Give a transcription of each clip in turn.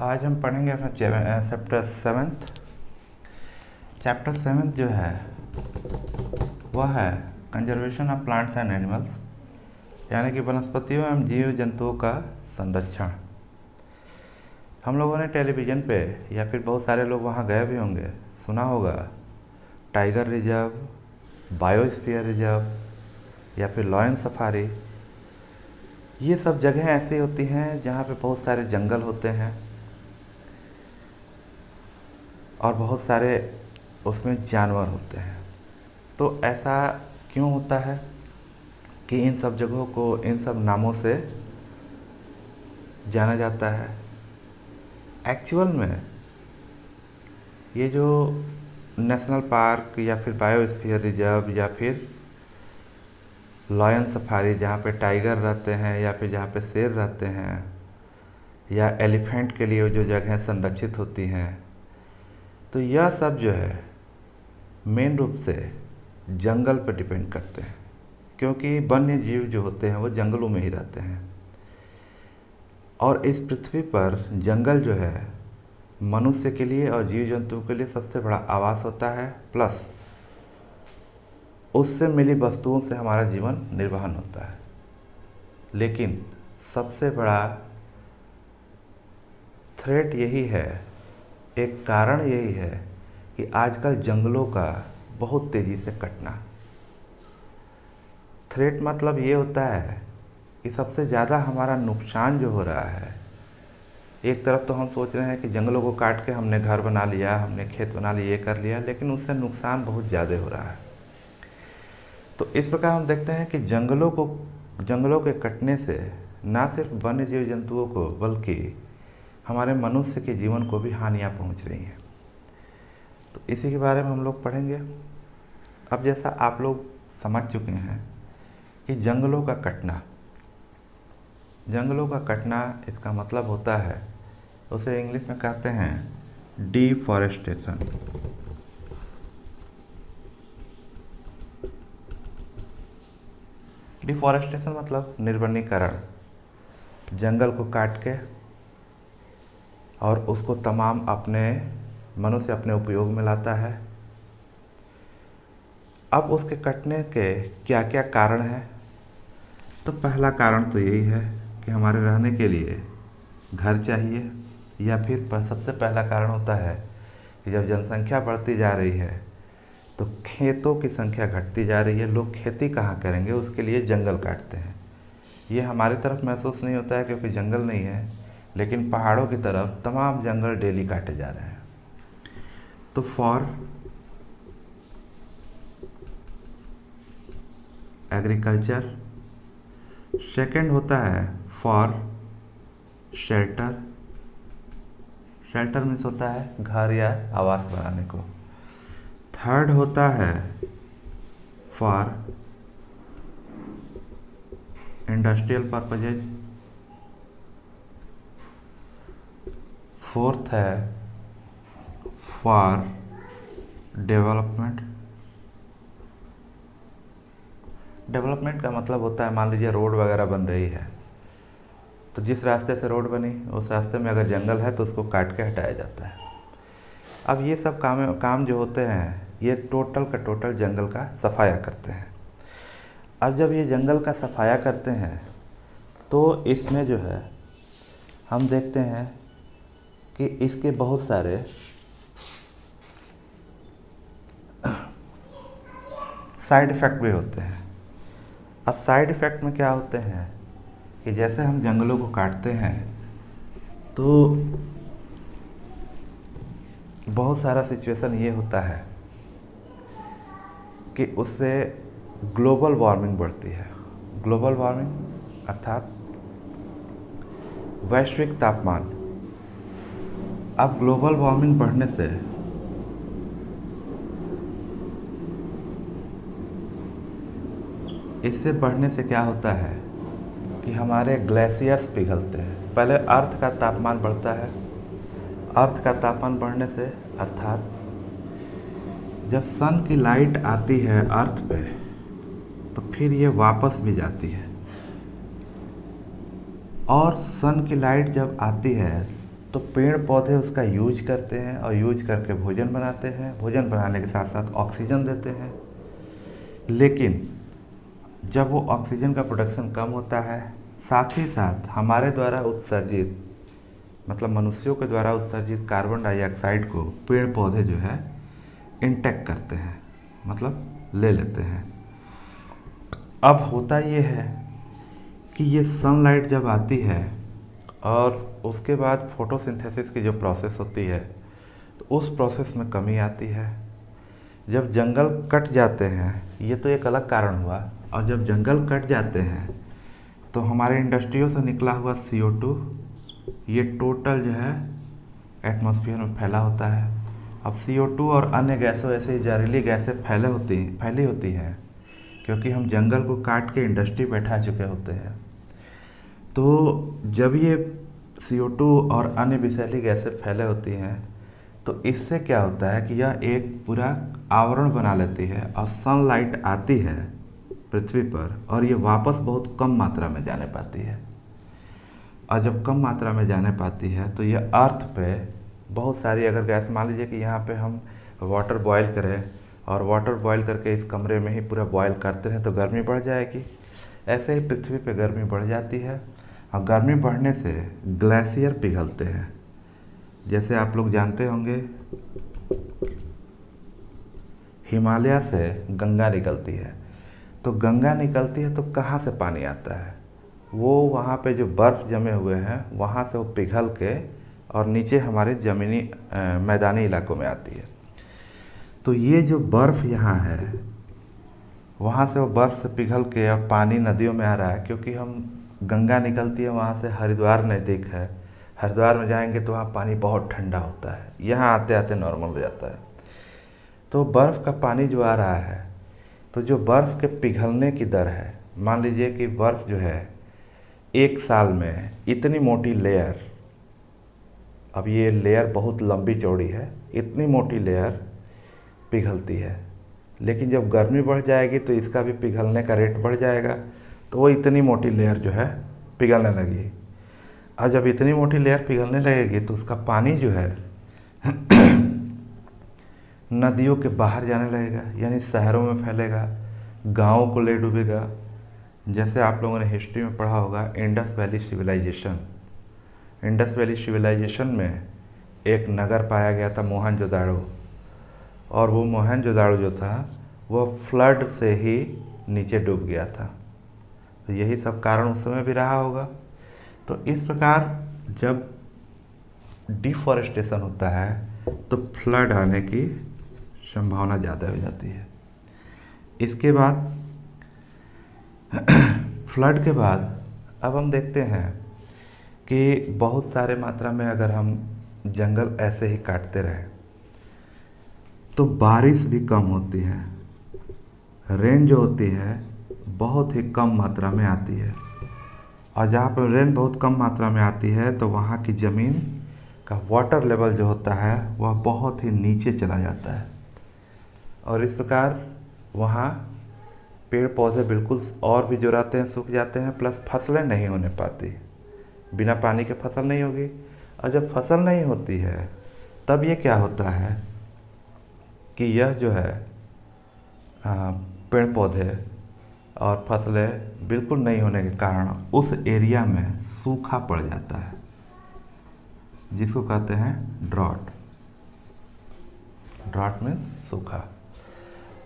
आज हम पढ़ेंगे अपना चैप्टर सेवन्थ जो है वह है conservation of plants and animals, यानी कि वनस्पतियों एवं जीव जंतुओं का संरक्षण। हम लोगों ने टेलीविज़न पे या फिर बहुत सारे लोग वहाँ गए भी होंगे, सुना होगा टाइगर रिजर्व, बायोस्फीयर रिजर्व या फिर लॉयन सफारी। ये सब जगह ऐसी होती हैं जहाँ पे बहुत सारे जंगल होते हैं और बहुत सारे उसमें जानवर होते हैं। तो ऐसा क्यों होता है कि इन सब जगहों को इन सब नामों से जाना जाता है? एक्चुअल में ये जो नेशनल पार्क या फिर बायोस्फीयर रिजर्व या फिर लॉयन सफारी, जहाँ पे टाइगर रहते हैं या फिर जहाँ पे शेर रहते हैं, या एलिफेंट के लिए जो जगह संरक्षित होती हैं, तो यह सब जो है मेन रूप से जंगल पर डिपेंड करते हैं, क्योंकि वन्य जीव जो होते हैं वो जंगलों में ही रहते हैं। और इस पृथ्वी पर जंगल जो है मनुष्य के लिए और जीव जंतुओं के लिए सबसे बड़ा आवास होता है, प्लस उससे मिली वस्तुओं से हमारा जीवन निर्वहन होता है। लेकिन सबसे बड़ा थ्रेट यही है, एक कारण यही है कि आजकल जंगलों का बहुत तेज़ी से कटना। थ्रेट मतलब ये होता है कि सबसे ज़्यादा हमारा नुकसान जो हो रहा है, एक तरफ तो हम सोच रहे हैं कि जंगलों को काट के हमने घर बना लिया, हमने खेत बना लिए, ये कर लिया, लेकिन उससे नुकसान बहुत ज़्यादा हो रहा है। तो इस प्रकार हम देखते हैं कि जंगलों के कटने से ना सिर्फ वन्य जीव जंतुओं को बल्कि हमारे मनुष्य के जीवन को भी हानियाँ पहुंच रही हैं। तो इसी के बारे में हम लोग पढ़ेंगे। अब जैसा आप लोग समझ चुके हैं कि जंगलों का कटना इसका मतलब होता है, उसे इंग्लिश में कहते हैं डिफॉरेस्टेशन। डिफॉरेस्टेशन मतलब निर्वनीकरण, जंगल को काट के और उसको तमाम मनुष्य अपने उपयोग में लाता है। अब उसके कटने के क्या क्या कारण हैं? तो पहला कारण तो यही है कि हमारे रहने के लिए घर चाहिए, या फिर सबसे पहला कारण होता है कि जब जनसंख्या बढ़ती जा रही है तो खेतों की संख्या घटती जा रही है, लोग खेती कहाँ करेंगे, उसके लिए जंगल काटते हैं। ये हमारी तरफ महसूस नहीं होता है क्योंकि जंगल नहीं है, लेकिन पहाड़ों की तरफ तमाम जंगल डेली काटे जा रहे हैं। तो फॉर एग्रीकल्चर। सेकंड होता है फॉर शेल्टर। शेल्टर मीन्स होता है घर या आवास बनाने को। थर्ड होता है फॉर इंडस्ट्रियल पर्पजेज। फोर्थ है फॉर डेवलपमेंट। डेवलपमेंट का मतलब होता है, मान लीजिए रोड वगैरह बन रही है, तो जिस रास्ते से रोड बनी उस रास्ते में अगर जंगल है तो उसको काट के हटाया जाता है। अब ये सब काम जो होते हैं ये टोटल का टोटल जंगल का सफाया करते हैं। अब जब ये जंगल का सफाया करते हैं तो इसमें जो है हम देखते हैं कि इसके बहुत सारे साइड इफ़ेक्ट भी होते हैं। अब साइड इफ़ेक्ट में क्या होते हैं कि जैसे हम जंगलों को काटते हैं तो बहुत सारा सिचुएशन ये होता है कि उससे ग्लोबल वार्मिंग बढ़ती है। ग्लोबल वार्मिंग अर्थात वैश्विक तापमान। अब ग्लोबल वार्मिंग बढ़ने से क्या होता है कि हमारे ग्लेशियर्स पिघलते हैं। पहले अर्थ का तापमान बढ़ता है, अर्थ का तापमान बढ़ने से अर्थात जब सन की लाइट आती है अर्थ पे तो फिर ये वापस भी जाती है, और सन की लाइट जब आती है तो पेड़ पौधे उसका यूज करते हैं और यूज करके भोजन बनाते हैं, भोजन बनाने के साथ साथ ऑक्सीजन देते हैं। लेकिन जब वो ऑक्सीजन का प्रोडक्शन कम होता है, साथ ही साथ हमारे द्वारा उत्सर्जित, मतलब मनुष्यों के द्वारा उत्सर्जित कार्बन डाइऑक्साइड को पेड़ पौधे जो है इंटेक करते हैं, मतलब ले लेते हैं। अब होता ये है कि ये सनलाइट जब आती है और उसके बाद फोटोसिंथेसिस की जो प्रोसेस होती है, तो उस प्रोसेस में कमी आती है। जब जंगल कट जाते हैं, ये तो एक अलग कारण हुआ, और जब जंगल कट जाते हैं तो हमारे इंडस्ट्रियों से निकला हुआ CO2 ये टोटल जो है एटमॉस्फेयर में फैला होता है। अब CO2 और अन्य गैसों ऐसे जहरीली गैसें फैली होती हैं क्योंकि हम जंगल को काट के इंडस्ट्री बैठा चुके होते हैं। तो जब ये CO2 और अन्य विषैली गैसें फैले होती हैं तो इससे क्या होता है कि यह एक पूरा आवरण बना लेती है और सनलाइट आती है पृथ्वी पर, और ये वापस बहुत कम मात्रा में जाने पाती है। और जब कम मात्रा में जाने पाती है तो ये अर्थ पे बहुत सारी अगर गैस, मान लीजिए कि यहाँ पे हम वाटर बॉयल करें और वाटर बॉयल करके इस कमरे में ही पूरा बॉयल करते हैं तो गर्मी बढ़ जाएगी। ऐसे ही पृथ्वी पे गर्मी बढ़ जाती है और गर्मी बढ़ने से ग्लेशियर पिघलते हैं। जैसे आप लोग जानते होंगे हिमालय से गंगा निकलती है, तो गंगा निकलती है तो कहाँ से पानी आता है? वो वहाँ पे जो बर्फ़ जमे हुए हैं वहाँ से वो पिघल के और नीचे हमारे ज़मीनी मैदानी इलाकों में आती है। तो ये जो बर्फ़ यहाँ है वहाँ से वो बर्फ़ से पिघल के अब पानी नदियों में आ रहा है, क्योंकि हम गंगा निकलती है वहाँ से हरिद्वार नज़दीक है। हरिद्वार में जाएंगे तो वहाँ पानी बहुत ठंडा होता है, यहाँ आते आते नॉर्मल हो जाता है। तो बर्फ़ का पानी जो आ रहा है, तो जो बर्फ़ के पिघलने की दर है, मान लीजिए कि बर्फ़ जो है एक साल में इतनी मोटी लेयर, अब ये लेयर बहुत लंबी चौड़ी है, इतनी मोटी लेयर पिघलती है। लेकिन जब गर्मी बढ़ जाएगी तो इसका भी पिघलने का रेट बढ़ जाएगा, तो वो इतनी मोटी लेयर जो है पिघलने लगी। और जब इतनी मोटी लेयर पिघलने लगेगी तो उसका पानी जो है नदियों के बाहर जाने लगेगा, यानी शहरों में फैलेगा, गाँवों को ले डूबेगा। जैसे आप लोगों ने हिस्ट्री में पढ़ा होगा Indus valley civilisation. Indus valley civilisation में एक नगर पाया गया था मोहनजोदाड़ो, और वो मोहनजोदाड़ो जो था वह फ्लड से ही नीचे डूब गया था। तो यही सब कारण उस समय भी रहा होगा। तो इस प्रकार जब डिफॉरेस्टेशन होता है तो फ्लड आने की संभावना ज़्यादा हो जाती है। इसके बाद फ्लड के बाद अब हम देखते हैं कि बहुत सारे मात्रा में अगर हम जंगल ऐसे ही काटते रहें तो बारिश भी कम होती है, रेन जो होती है बहुत ही कम मात्रा में आती है। और जहाँ पर रेन बहुत कम मात्रा में आती है तो वहाँ की ज़मीन का वाटर लेवल जो होता है वह बहुत ही नीचे चला जाता है, और इस प्रकार वहाँ पेड़ पौधे बिल्कुल और भी जो रहते हैं सूख जाते हैं, प्लस फसलें नहीं होने पाती। बिना पानी के फसल नहीं होगी, और जब फसल नहीं होती है तब ये क्या होता है कि यह जो है पेड़ पौधे और फसलें बिल्कुल नहीं होने के कारण उस एरिया में सूखा पड़ जाता है, जिसको कहते हैं ड्रॉट। ड्रॉट में सूखा।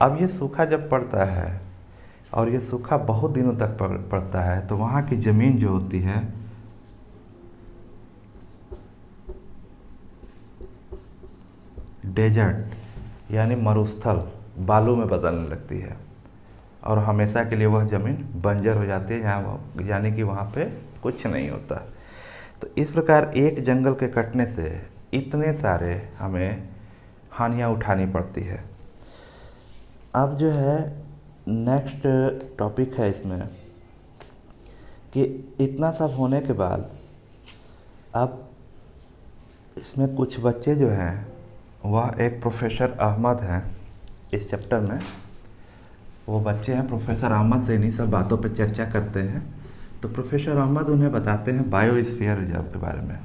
अब ये सूखा जब पड़ता है और ये सूखा बहुत दिनों तक पड़ता है तो वहाँ की ज़मीन जो होती है डेजर्ट यानी मरुस्थल, बालू में बदलने लगती है, और हमेशा के लिए वह ज़मीन बंजर हो जाती है, यानी कि वहाँ पे कुछ नहीं होता। तो इस प्रकार एक जंगल के कटने से इतने सारे हमें हानियाँ उठानी पड़ती है। अब जो है नेक्स्ट टॉपिक है इसमें कि इतना सब होने के बाद अब इसमें कुछ बच्चे जो हैं, वह एक प्रोफेसर अहमद हैं इस चैप्टर में, वो बच्चे हैं प्रोफेसर अहमद से इन्हीं सब बातों पर चर्चा करते हैं। तो प्रोफेसर अहमद उन्हें बताते हैं बायोस्फीयर रिजर्व के बारे में।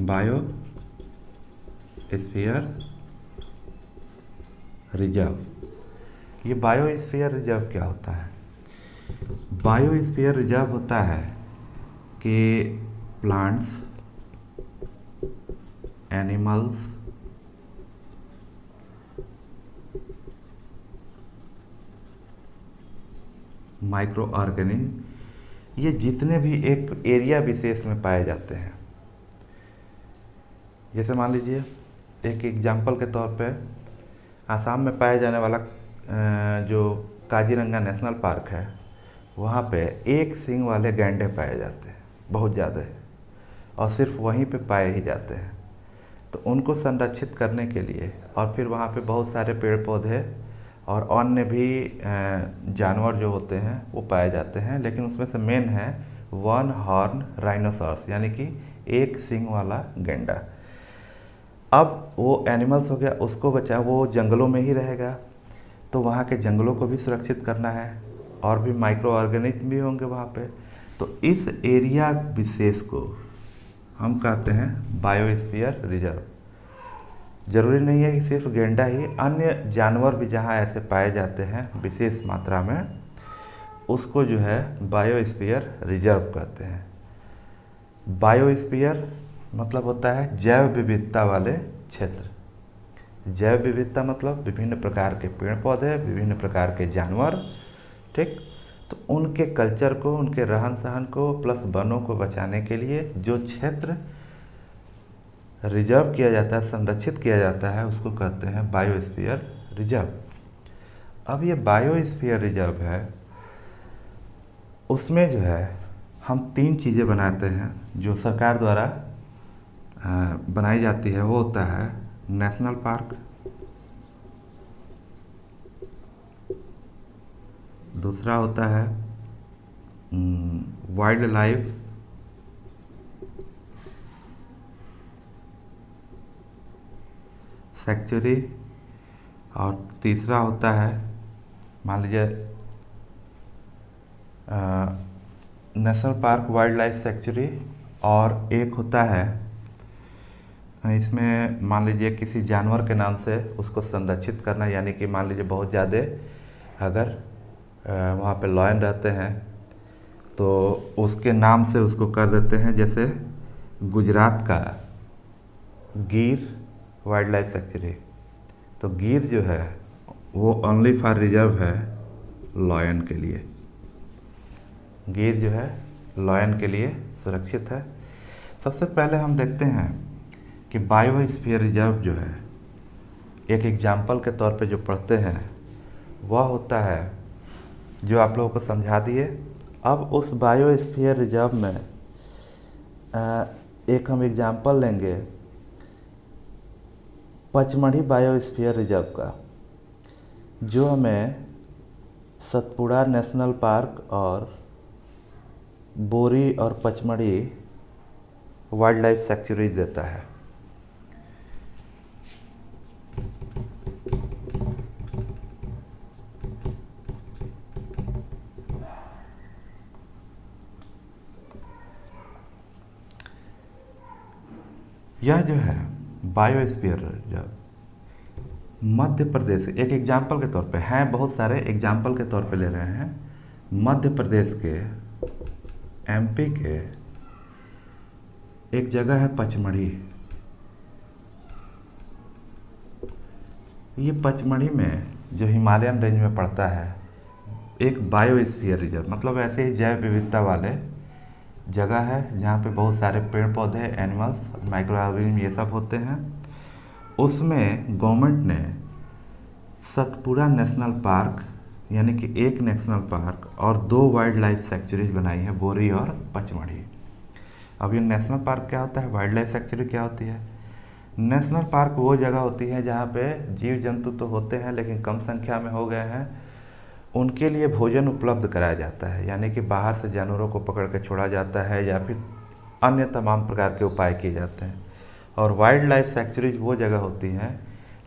Biosphere reserve. ये बायोस्फीयर रिजर्व क्या होता है? बायोस्फीयर रिजर्व होता है कि प्लांट्स, एनिमल्स, माइक्रो ऑर्गेनिज्म, ये जितने भी एक एरिया विशेष में पाए जाते हैं। जैसे मान लीजिए एक एग्जाम्पल के तौर पे आसाम में पाए जाने वाला जो काजीरंगा नेशनल पार्क है, वहाँ पे एक सींग वाले गैंडे पाए जाते हैं, बहुत ज़्यादा है, और सिर्फ वहीं पे पाए ही जाते हैं। तो उनको संरक्षित करने के लिए, और फिर वहाँ पे बहुत सारे पेड़ पौधे और अन्य भी जानवर जो होते हैं वो पाए जाते हैं, लेकिन उसमें से मेन है वन हॉर्न राइनोसॉर्स, यानी कि एक सींग वाला गैंडा। अब वो एनिमल्स हो गया, उसको बचा, वो जंगलों में ही रहेगा, तो वहाँ के जंगलों को भी सुरक्षित करना है, और भी माइक्रो ऑर्गेनिज्म भी होंगे वहाँ पे। तो इस एरिया विशेष को हम कहते हैं बायोस्फीयर रिजर्व। ज़रूरी नहीं है कि सिर्फ गैंडा ही, अन्य जानवर भी जहाँ ऐसे पाए जाते हैं विशेष मात्रा में, उसको जो है बायोस्फीयर रिजर्व कहते हैं। बायोस्फीयर मतलब होता है जैव विविधता वाले क्षेत्र। जैव विविधता मतलब विभिन्न प्रकार के पेड़ पौधे, विभिन्न प्रकार के जानवर, ठीक। तो उनके कल्चर को, उनके रहन सहन को, प्लस वनों को बचाने के लिए जो क्षेत्र रिजर्व किया जाता है, संरक्षित किया जाता है, उसको कहते हैं बायोस्फीयर रिजर्व। अब ये बायोस्फीयर रिजर्व है, उसमें जो है हम 3 चीज़ें बनाते हैं जो सरकार द्वारा बनाई जाती है। वो होता है नेशनल पार्क, दूसरा होता है वाइल्ड लाइफ सैंक्चुरी, और तीसरा होता है, मान लीजिए national park, wild life sanctuary, और एक होता है इसमें मान लीजिए किसी जानवर के नाम से उसको संरक्षित करना, यानी कि मान लीजिए बहुत ज़्यादा अगर वहाँ पे लॉयन रहते हैं तो उसके नाम से उसको कर देते हैं। जैसे गुजरात का गिर वाइल्ड लाइफ सैंक्चुरी, तो गिर जो है वो ओनली फॉर रिजर्व है लॉयन के लिए। गिर जो है लॉयन के लिए सुरक्षित है। सबसे पहले हम देखते हैं कि बायोस्फीयर रिजर्व जो है, एक एग्जाम्पल के तौर पे जो पढ़ते हैं वह होता है, जो आप लोगों को समझा दिए। अब उस बायोस्फीयर रिजर्व में एक हम एग्जाम्पल लेंगे पचमढ़ी बायोस्फीयर रिजर्व का, जो हमें सतपुड़ा नेशनल पार्क और बोरी और पचमढ़ी वाइल्ड लाइफ सैंक्चुरी देता है। यह जो है बायोस्फीयर रिजर्व मध्य प्रदेश, एक एग्जाम्पल के तौर पे हैं, बहुत सारे एग्जाम्पल के तौर पे ले रहे हैं। मध्य प्रदेश के एमपी के एक जगह है पचमढ़ी। ये पचमढ़ी में जो हिमालयन रेंज में पड़ता है, एक बायोस्फीयर रिजर्व, मतलब ऐसे ही जैव विविधता वाले जगह है जहाँ पे बहुत सारे पेड़ पौधे, एनिमल्स, माइक्रो ऑर्गेनिज्म ये सब होते हैं। उसमें गवर्नमेंट ने सतपुड़ा नेशनल पार्क, यानी कि एक नेशनल पार्क और 2 वाइल्ड लाइफ सैंक्चुरीज बनाई है, बोरी और पचमढ़ी। अब ये नेशनल पार्क क्या होता है, वाइल्ड लाइफ सैंक्चुरी क्या होती है? नेशनल पार्क वो जगह होती है जहाँ पे जीव जंतु तो होते हैं लेकिन कम संख्या में हो गए हैं, उनके लिए भोजन उपलब्ध कराया जाता है, यानी कि बाहर से जानवरों को पकड़ के छोड़ा जाता है या फिर अन्य तमाम प्रकार के उपाय किए जाते हैं। और वाइल्ड लाइफ सैंक्चुरीज वो जगह होती हैं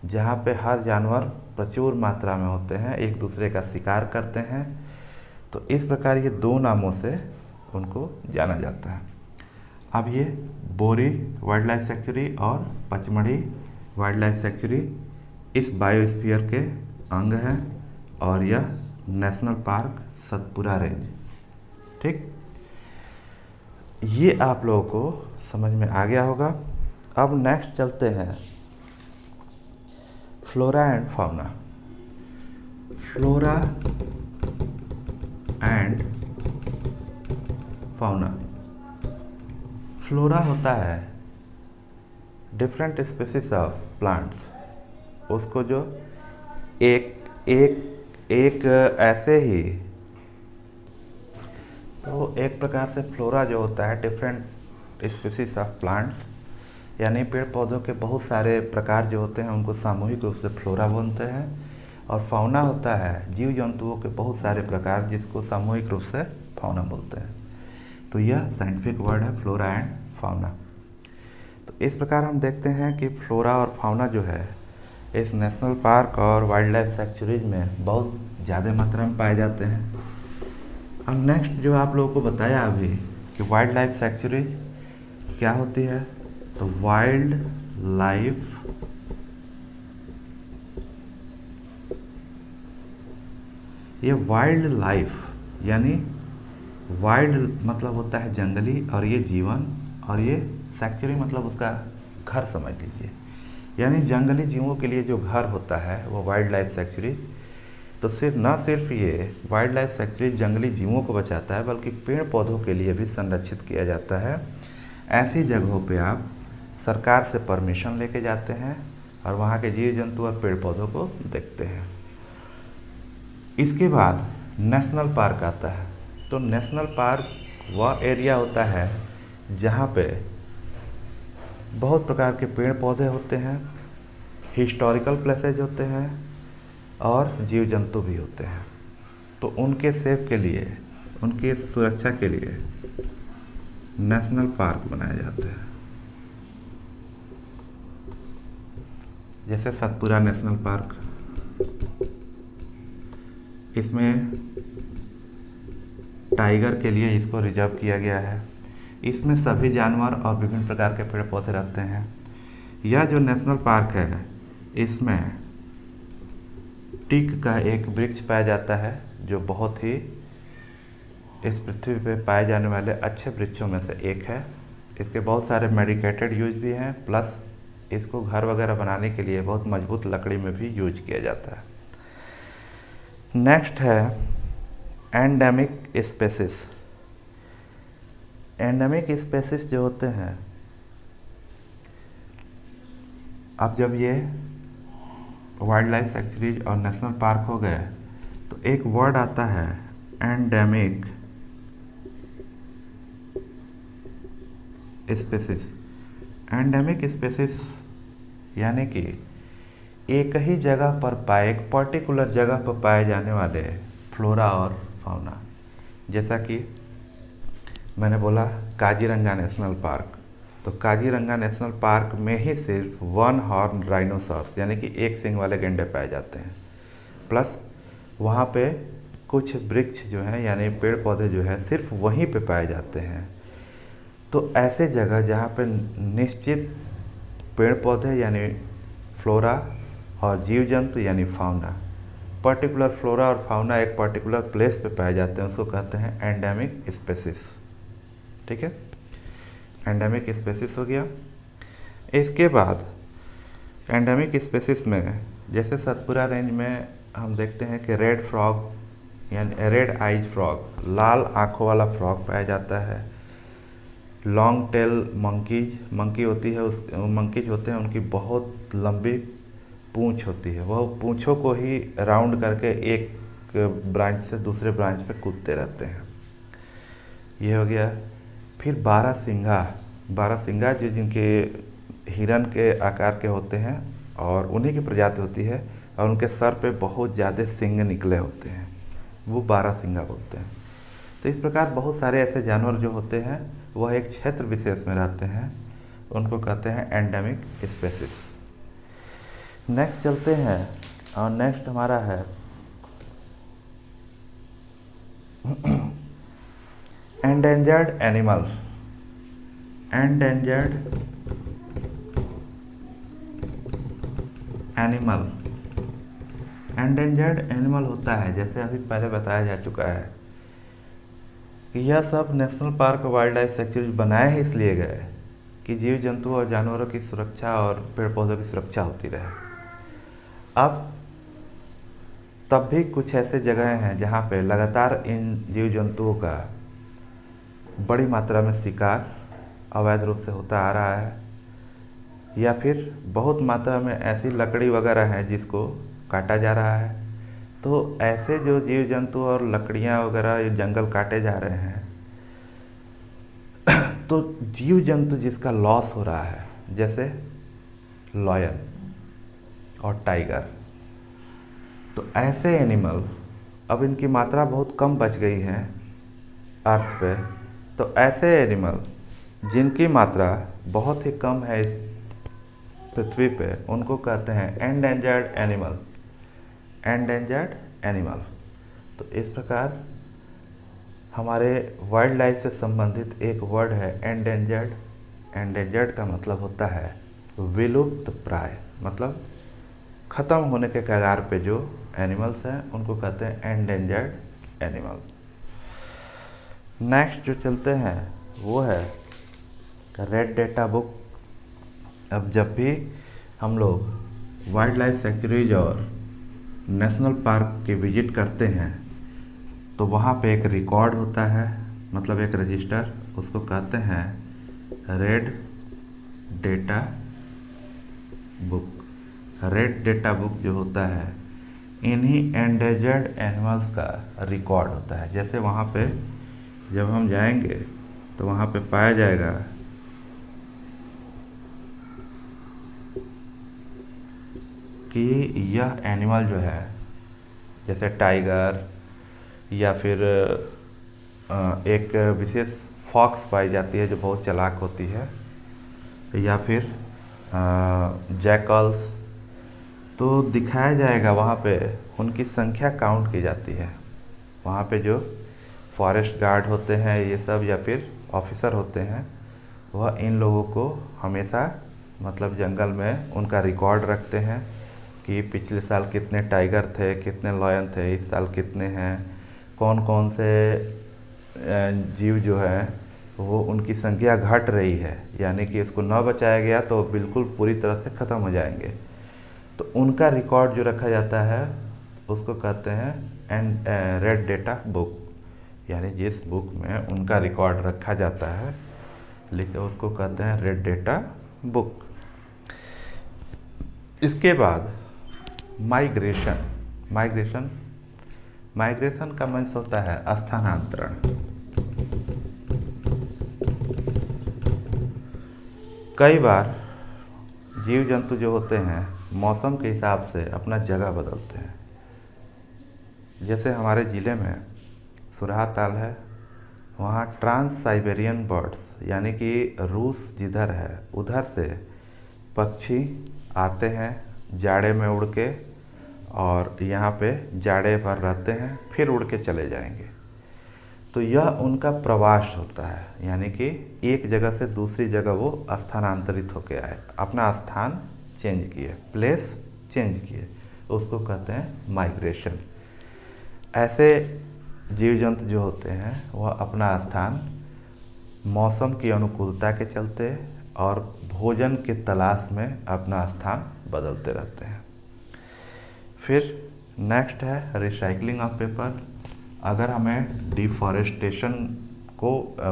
जहाँ पे हर जानवर प्रचुर मात्रा में होते हैं, एक दूसरे का शिकार करते हैं। तो इस प्रकार ये 2 नामों से उनको जाना जाता है। अब ये बोरी वाइल्ड लाइफ सेंचुरी और पचमढ़ी वाइल्ड लाइफ सेंचुरी इस बायोस्फीयर के अंग हैं और यह नेशनल पार्क सतपुरा रेंज। ठीक, ये आप लोगों को समझ में आ गया होगा। अब नेक्स्ट चलते हैं flora and fauna. Flora and fauna. Flora होता है डिफरेंट स्पीसीज ऑफ प्लांट्स, उसको जो एक एक एक ऐसे ही, तो एक प्रकार से फ्लोरा जो होता है डिफरेंट स्पीसीज ऑफ प्लांट्स, यानी पेड़ पौधों के बहुत सारे प्रकार जो होते हैं उनको सामूहिक रूप से फ्लोरा बोलते हैं। और फाउना होता है जीव जंतुओं के बहुत सारे प्रकार जिसको सामूहिक रूप से फाउना बोलते हैं। तो यह साइंटिफिक वर्ड है फ्लोरा एंड फाउना। तो इस प्रकार हम देखते हैं कि फ्लोरा और फाउना जो है इस नेशनल पार्क और वाइल्ड लाइफ सेंचुरीज में बहुत ज़्यादा मात्रा में पाए जाते हैं। अब नेक्स्ट जो आप लोगों को बताया अभी कि वाइल्ड लाइफ सेंचुरीज क्या होती है, तो वाइल्ड लाइफ ये वाइल्ड लाइफ यानी वाइल्ड मतलब होता है जंगली और ये जीवन, और ये सेंचुरी मतलब उसका घर समझ लीजिए, यानी जंगली जीवों के लिए जो घर होता है वो वाइल्ड लाइफ सेंचुरी। तो सिर्फ ये वाइल्ड लाइफ सेंचुरी जंगली जीवों को बचाता है बल्कि पेड़ पौधों के लिए भी संरक्षित किया जाता है। ऐसी जगहों पे आप सरकार से परमिशन लेके जाते हैं और वहाँ के जीव जंतु और पेड़ पौधों को देखते हैं। इसके बाद नेशनल पार्क आता है। तो नेशनल पार्क वह एरिया होता है जहाँ पे बहुत प्रकार के पेड़ पौधे होते हैं, हिस्टोरिकल प्लेसेज होते हैं और जीव जंतु भी होते हैं। तो उनके सेफ के लिए, उनकी सुरक्षा के लिए नेशनल पार्क बनाए जाते हैं। जैसे सतपुरा नेशनल पार्क, इसमें टाइगर के लिए इसको रिजर्व किया गया है। इसमें सभी जानवर और विभिन्न प्रकार के पेड़ पौधे रहते हैं। यह जो नेशनल पार्क है इसमें टीक का एक वृक्ष पाया जाता है जो बहुत ही इस पृथ्वी पे पाए जाने वाले अच्छे वृक्षों में से एक है। इसके बहुत सारे मेडिकेटेड यूज भी हैं, प्लस इसको घर वगैरह बनाने के लिए बहुत मजबूत लकड़ी में भी यूज किया जाता है। नेक्स्ट है एंडेमिक स्पेसिस। एंडेमिक स्पेसिस जो होते हैं, अब जब ये वाइल्ड लाइफ सेंचुरीज और नेशनल पार्क हो गए तो एक वर्ड आता है एंडेमिक स्पेसिस। एंडेमिक स्पेसिस यानी कि एक ही जगह पर पाए, एक पर्टिकुलर जगह पर पाए जाने वाले फ्लोरा और फाउना। जैसा कि मैंने बोला काजीरंगा नेशनल पार्क, तो काजीरंगा नेशनल पार्क में ही सिर्फ वन हॉर्न राइनोसॉर्स यानी कि एक सींग वाले गैंडे पाए जाते हैं। प्लस वहाँ पे कुछ वृक्ष जो हैं यानी पेड़ पौधे जो है सिर्फ वहीं पे पाए जाते हैं। तो ऐसे जगह जहाँ पे निश्चित पेड़ पौधे यानी फ्लोरा और जीव जंतु यानी फाउना, पर्टिकुलर फ्लोरा और फाउना एक पर्टिकुलर प्लेस पे पाए जाते हैं, उसको कहते हैं एंडेमिक स्पेसिस। ठीक है, एंडेमिक स्पेसिस हो गया। इसके बाद एंडेमिक स्पेसिस में जैसे सतपुरा रेंज में हम देखते हैं कि रेड फ्रॉग यानी रेड आइज फ्रॉग, लाल आँखों वाला फ्रॉग पाया जाता है। लॉन्ग टेल मंकी होती है, उस मंकीज होते हैं, उनकी बहुत लंबी पूंछ होती है, वह पूंछों को ही राउंड करके एक ब्रांच से दूसरे ब्रांच पे कूदते रहते हैं। ये हो गया। फिर बारहसिंगा जो जिनके हिरन के आकार के होते हैं और उन्हीं की प्रजाति होती है और उनके सर पे बहुत ज़्यादा सींग निकले होते हैं, वो बारहसिंगा बोलते हैं। तो इस प्रकार बहुत सारे ऐसे जानवर जो होते हैं वह एक क्षेत्र विशेष में रहते हैं, उनको कहते हैं एंडेमिक स्पेसिस। नेक्स्ट चलते हैं और नेक्स्ट हमारा है endangered animal. Endangered animal. Endangered animal होता है, जैसे अभी पहले बताया जा चुका है कि यह सब नेशनल पार्क और वाइल्ड लाइफ सेंचुरी बनाए ही इसलिए गए कि जीव जंतु और जानवरों की सुरक्षा और पेड़ पौधों की सुरक्षा होती रहे। अब तब भी कुछ ऐसे जगह हैं जहाँ पे लगातार इन जीव जंतुओं का बड़ी मात्रा में शिकार अवैध रूप से होता आ रहा है, या फिर बहुत मात्रा में ऐसी लकड़ी वगैरह है जिसको काटा जा रहा है। तो ऐसे जो जीव जंतु और लकड़ियाँ वगैरह ये जंगल काटे जा रहे हैं, तो जीव जंतु जिसका लॉस हो रहा है, जैसे लॉयन और टाइगर, तो ऐसे एनिमल अब इनकी मात्रा बहुत कम बच गई है अर्थ पे। तो ऐसे एनिमल जिनकी मात्रा बहुत ही कम है इस पृथ्वी पे, उनको कहते हैं एंडेंजर्ड एनिमल। Endangered animal. तो इस प्रकार हमारे वाइल्ड लाइफ से संबंधित एक वर्ड है एंडेंजर्ड। एंडेंजर्ड का मतलब होता है विलुप्त प्राय, मतलब ख़त्म होने के कगार पे जो एनिमल्स हैं उनको कहते हैं एंडेंजर्ड एनिमल। नेक्स्ट जो चलते हैं वो है रेड डेटा बुक। अब जब भी हम लोग वाइल्ड लाइफ सेंचुरीज और नेशनल पार्क की विजिट करते हैं तो वहाँ पे एक रिकॉर्ड होता है, मतलब एक रजिस्टर, उसको कहते हैं red data book. Red data book जो होता है इन्हीं एंडेंजर्ड एनिमल्स का रिकॉर्ड होता है। जैसे वहाँ पे जब हम जाएंगे तो वहाँ पे पाया जाएगा कि यह एनिमल जो है, जैसे टाइगर या फिर एक विशेष फॉक्स पाई जाती है जो बहुत चालाक होती है, या फिर जैकल्स, तो दिखाया जाएगा वहाँ पे उनकी संख्या काउंट की जाती है। वहाँ पे जो फॉरेस्ट गार्ड होते हैं ये सब या फिर ऑफिसर होते हैं, वह इन लोगों को हमेशा मतलब जंगल में उनका रिकॉर्ड रखते हैं कि पिछले साल कितने टाइगर थे, कितने लॉयन थे, इस साल कितने हैं, कौन कौन से जीव जो हैं वो उनकी संख्या घट रही है, यानी कि इसको न बचाया गया तो बिल्कुल पूरी तरह से ख़त्म हो जाएंगे। तो उनका रिकॉर्ड जो रखा जाता है उसको कहते हैं रेड डेटा बुक, यानी जिस बुक में उनका रिकॉर्ड रखा जाता है लिखे उसको कहते हैं रेड डेटा बुक। इसके बाद माइग्रेशन। माइग्रेशन का मीन्स होता है स्थानांतरण। कई बार जीव जंतु जो होते हैं मौसम के हिसाब से अपना जगह बदलते हैं। जैसे हमारे ज़िले में सुरहा ताल है, वहाँ ट्रांस साइबेरियन बर्ड्स यानी कि रूस जिधर है उधर से पक्षी आते हैं जाड़े में उड़ के, और यहाँ पे जाड़े भर रहते हैं फिर उड़ के चले जाएंगे। तो यह उनका प्रवास होता है, यानी कि एक जगह से दूसरी जगह वो स्थानांतरित होके आए, अपना स्थान चेंज किए, प्लेस चेंज किए, उसको कहते हैं माइग्रेशन। ऐसे जीव जंतु जो होते हैं वह अपना स्थान मौसम की अनुकूलता के चलते और भोजन के तलाश में अपना स्थान बदलते रहते हैं। फिर नेक्स्ट है रिसाइकलिंग ऑफ पेपर। अगर हमें डिफॉरेस्टेशन को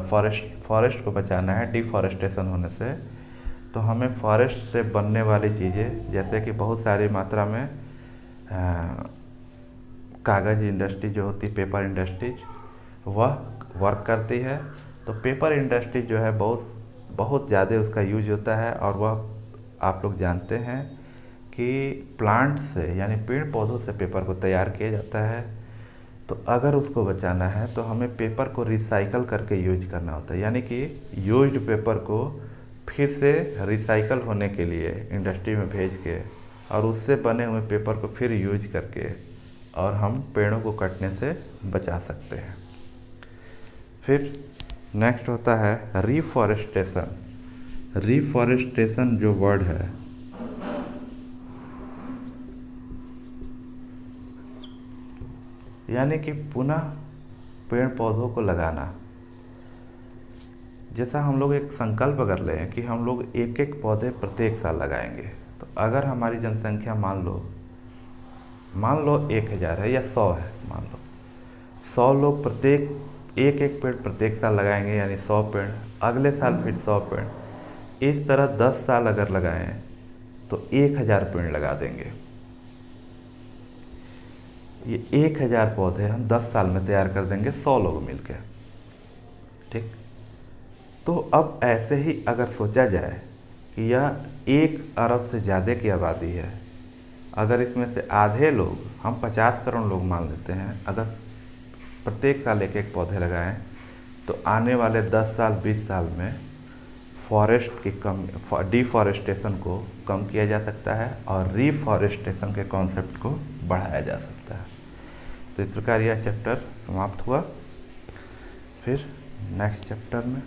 फॉरेस्ट को बचाना है डिफॉरेस्टेशन होने से, तो हमें फॉरेस्ट से बनने वाली चीज़ें जैसे कि बहुत सारी मात्रा में कागज़ इंडस्ट्री जो होती है, पेपर इंडस्ट्रीज, वह वर्क करती है। तो पेपर इंडस्ट्री जो है बहुत ज़्यादा उसका यूज होता है, और वह आप लोग जानते हैं कि प्लांट से यानी पेड़ पौधों से पेपर को तैयार किया जाता है। तो अगर उसको बचाना है तो हमें पेपर को रिसाइकल करके यूज करना होता है, यानी कि यूज्ड पेपर को फिर से रिसाइकल होने के लिए इंडस्ट्री में भेज के और उससे बने हुए पेपर को फिर यूज करके और हम पेड़ों को कटने से बचा सकते हैं। फिर नेक्स्ट होता है रिफॉरेस्टेशन। रिफॉरेस्टेशन जो वर्ड है, यानी कि पुनः पेड़ पौधों को लगाना। जैसा हम लोग एक संकल्प कर लें कि हम लोग एक एक पौधे प्रत्येक साल लगाएंगे, तो अगर हमारी जनसंख्या मान लो 1000 है या 100 है, मान लो 100 लोग प्रत्येक एक एक पेड़ प्रत्येक साल लगाएंगे, यानी 100 पेड़, अगले साल फिर 100 पेड़, इस तरह 10 साल अगर लगाएं तो 1000 पेड़ लगा देंगे। ये 1000 पौधे हम 10 साल में तैयार कर देंगे, 100 लोग मिलकर। ठीक, तो अब ऐसे ही अगर सोचा जाए कि यह 1 अरब से ज़्यादा की आबादी है, अगर इसमें से आधे लोग, हम 50 करोड़ लोग मान लेते हैं, अगर प्रत्येक साल एक एक पौधे लगाएं, तो आने वाले 10 साल 20 साल में फॉरेस्ट की डिफॉरेस्टेशन को कम किया जा सकता है और रिफॉरेस्टेशन के कॉन्सेप्ट को बढ़ाया जा सकता है। तो इस प्रकार यह चैप्टर समाप्त हुआ। फिर नेक्स्ट चैप्टर में